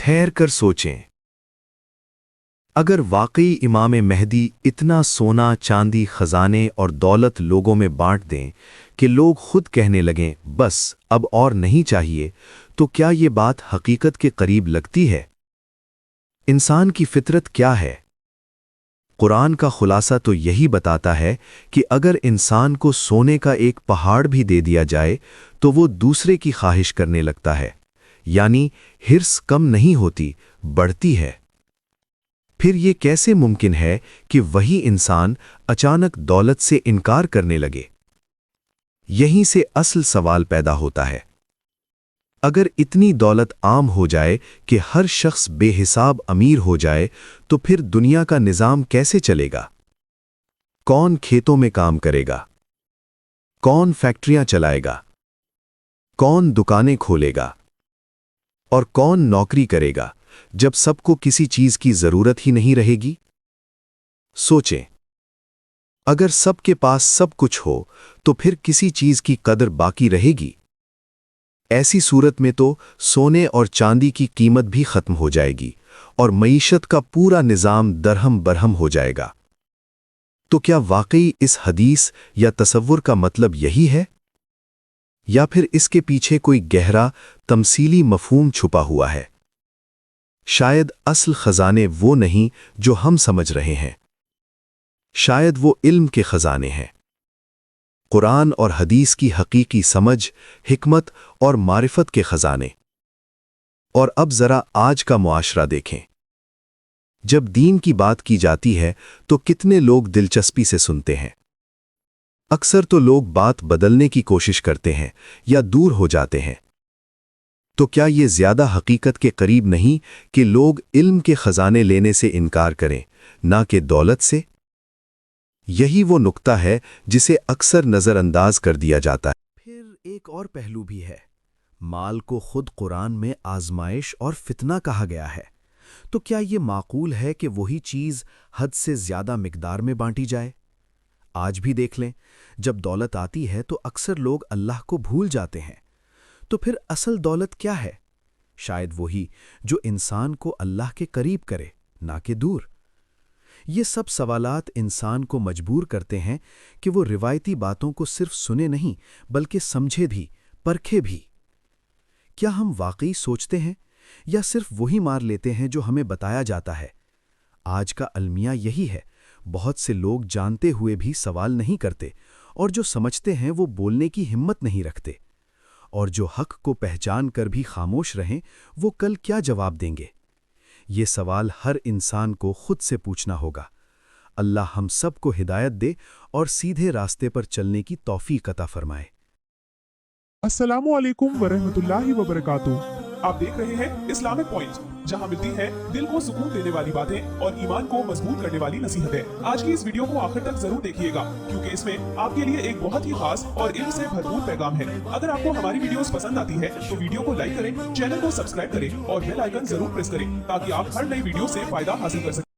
ठहर कर सोचें। अगर वाकई इमाम मेहदी इतना सोना, चांदी, खजाने और दौलत लोगों में बांट दें कि लोग खुद कहने लगें बस अब और नहीं चाहिए, तो क्या ये बात हकीकत के करीब लगती है? इंसान की फितरत क्या है? कुरान का खुलासा तो यही बताता है कि अगर इंसान को सोने का एक पहाड़ भी दे दिया जाए तो वो दूसरे की ख्वाहिश करने लगता है, यानी हिर्स कम नहीं होती, बढ़ती है। फिर ये कैसे मुमकिन है कि वही इंसान अचानक दौलत से इनकार करने लगे? यहीं से असल सवाल पैदा होता है। अगर इतनी दौलत आम हो जाए कि हर शख्स बेहिसाब अमीर हो जाए, तो फिर दुनिया का निजाम कैसे चलेगा? कौन खेतों में काम करेगा? कौन फैक्ट्रियां चलाएगा? कौन दुकानें खोलेगा? और कौन नौकरी करेगा जब सबको किसी चीज की जरूरत ही नहीं रहेगी? सोचें, अगर सबके पास सब कुछ हो तो फिर किसी चीज की कदर बाकी रहेगी? ऐसी सूरत में तो सोने और चांदी की कीमत भी खत्म हो जाएगी और मईशत का पूरा निजाम दरहम बरहम हो जाएगा। तो क्या वाकई इस हदीस या तसव्वुर का मतलब यही है, या फिर इसके पीछे कोई गहरा तमसीली मफहूम छुपा हुआ है? शायद असल खजाने वो नहीं जो हम समझ रहे हैं, शायद वो इल्म के खजाने हैं। कुरान और हदीस की हकीकी समझ, हिकमत और मारिफत के खजाने। और अब जरा आज का मुआशरा देखें। जब दीन की बात की जाती है तो कितने लोग दिलचस्पी से सुनते हैं। अक्सर तो लोग बात बदलने की कोशिश करते हैं या दूर हो जाते हैं। तो क्या ये ज्यादा हकीकत के करीब नहीं कि लोग इल्म के खजाने लेने से इनकार करें, ना कि दौलत से? यही वो नुक्ता है जिसे अक्सर नजरअंदाज कर दिया जाता है। फिर एक और पहलू भी है। माल को खुद कुरान में आजमाइश और फितना कहा गया है। तो क्या ये माकूल है कि वही चीज हद से ज्यादा मिकदार में बांटी जाए? आज भी देख लें, जब दौलत आती है तो अक्सर लोग अल्लाह को भूल जाते हैं। तो फिर असल दौलत क्या है? शायद वही जो इंसान को अल्लाह के करीब करे, ना कि दूर। ये सब सवालात इंसान को मजबूर करते हैं कि वो रिवायती बातों को सिर्फ सुने नहीं बल्कि समझे भी, परखे भी। क्या हम वाकई सोचते हैं या सिर्फ वही मार लेते हैं जो हमें बताया जाता है? आज का अलमिया यही है। बहुत से लोग जानते हुए भी सवाल नहीं करते, और जो समझते हैं वो बोलने की हिम्मत नहीं रखते। और जो हक को पहचान कर भी खामोश रहें, वो कल क्या जवाब देंगे? ये सवाल हर इंसान को खुद से पूछना होगा। अल्लाह हम सब को हिदायत दे और सीधे रास्ते पर चलने की तौफीक अता फरमाए। अस्सलामु अलैकुम वरहमतुल्लाहि वबरकातुहू। आप देख रहे हैं इस्लामिक पॉइंट, जहां मिलती है दिल को सुकून देने वाली बातें और ईमान को मजबूत करने वाली नसीहतें। आज की इस वीडियो को आखिर तक जरूर देखिएगा, क्योंकि इसमें आपके लिए एक बहुत ही खास और इल्म से भरपूर पैगाम है। अगर आपको हमारी वीडियोस पसंद आती है तो वीडियो को लाइक करें, चैनल को सब्सक्राइब करें और बेल आइकन जरूर प्रेस करें, ताकि आप हर नई वीडियो से फायदा हासिल कर सकें।